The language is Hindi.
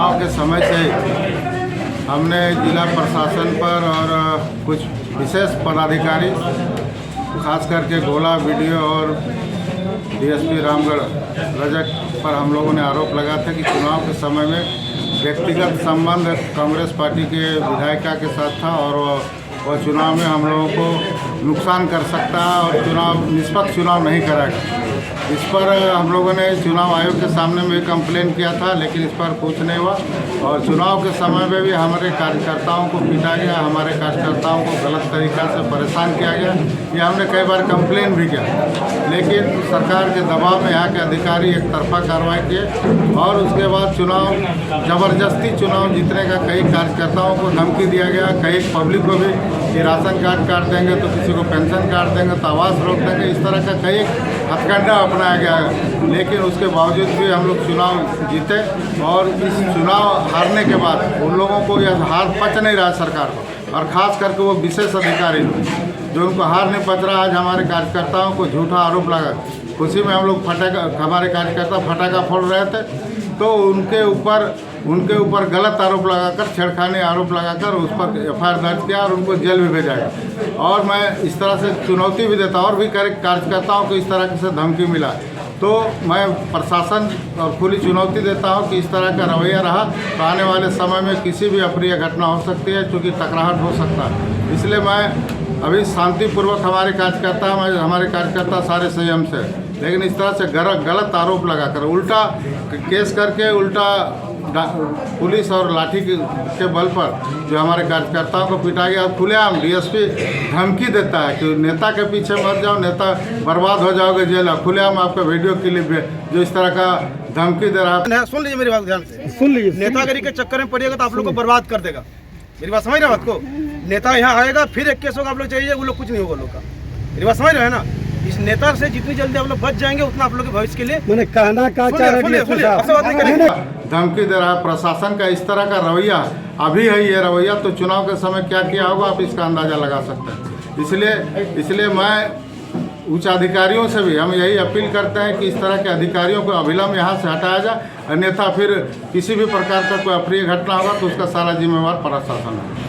चुनाव के समय से हमने जिला प्रशासन पर और कुछ विशेष पदाधिकारी, खास करके गोला वीडियो और डीएसपी रामगढ़ रजक पर हम लोगों ने आरोप लगाया था कि चुनाव के समय में व्यक्तिगत संबंध कांग्रेस पार्टी के विधायिका के साथ था और वह चुनाव में हम लोगों को नुकसान कर सकता है और चुनाव निष्पक्ष चुनाव नहीं कराएगा। इस पर हम लोगों ने चुनाव आयोग के सामने में कंप्लेन किया था, लेकिन इस पर कुछ नहीं हुआ और चुनाव के समय में भी हमारे कार्यकर्ताओं को पीटा गया, हमारे कार्यकर्ताओं को गलत तरीक़ा से परेशान किया गया। ये हमने कई बार कंप्लेन भी किया, लेकिन सरकार के दबाव में यहाँ के अधिकारी एक तरफा कार्रवाई किए और उसके बाद चुनाव ज़बरदस्ती चुनाव जीतने का कई कार्यकर्ताओं को धमकी दिया गया, कई पब्लिक को भी कि राशन कार्ड काट देंगे तो किसी को पेंशन काट देंगे तो आवास रोक देंगे, इस तरह का कई हथकंडा अपनाया गया है। लेकिन उसके बावजूद भी हम लोग चुनाव जीते और इस चुनाव हारने के बाद उन लोगों को यह हार पच नहीं रहा सरकार को, और ख़ास करके वो विशेष अधिकारी जो उनको हार नहीं पच रहा। आज हमारे कार्यकर्ताओं को झूठा आरोप लगा, खुशी में हम लोग हमारे कार्यकर्ता फटाखा फोड़ रहे थे तो उनके ऊपर गलत आरोप लगाकर, छेड़खानी आरोप लगाकर उस पर एफआईआर दर्ज किया और उनको जेल भी भेजा गया। और मैं इस तरह से चुनौती भी देता और भी कार्यकर्ताओं को इस तरह से धमकी मिला तो मैं प्रशासन और खुली चुनौती देता हूं कि इस तरह का रवैया रहा तो आने वाले समय में किसी भी अप्रिय घटना हो सकती है, क्योंकि टकराहट हो सकता है। इसलिए मैं अभी शांतिपूर्वक हमारे कार्यकर्ता सारे संयम से, लेकिन इस तरह से गलत आरोप लगाकर उल्टा केस करके उल्टा पुलिस और लाठी के बल पर जो हमारे कार्यकर्ताओं को पिटा गया, खुलेआम डीएसपी धमकी देता है कि नेता के पीछे मत जाओ, नेता बर्बाद हो जाओगे, जेल। खुलेआम आपका वीडियो क्लिप है जो इस तरह का धमकी दे रहा है। सुन लीजिए मेरी बात ध्यान से, सुन लीजिए। नेतागिरी के चक्कर में पड़िएगा तो आप लोग को बर्बाद कर देगा। मेरी बात समझ रहे हो? आपको नेता यहाँ आएगा फिर एक केस होगा, आप लोग चाहिए वो लोग कुछ नहीं होगा लोग का। मेरी बात समझ रहे हैं ना? इस नेता से जितनी जल्दी आप लोग बच जाएंगे उतना आप लोग के भविष्य के लिए मैंने कहना का धमकी दे रहा है प्रशासन का। इस तरह का रवैया अभी है, ये रवैया तो चुनाव के समय क्या किया होगा आप इसका अंदाजा लगा सकते हैं। इसलिए मैं उच्च अधिकारियों से भी हम यही अपील करते हैं कि इस तरह के अधिकारियों को अविलंब यहाँ से हटाया जाए, अन्यथा फिर किसी भी प्रकार का कोई अप्रिय घटना होगा तो उसका सारा जिम्मेवार प्रशासन है।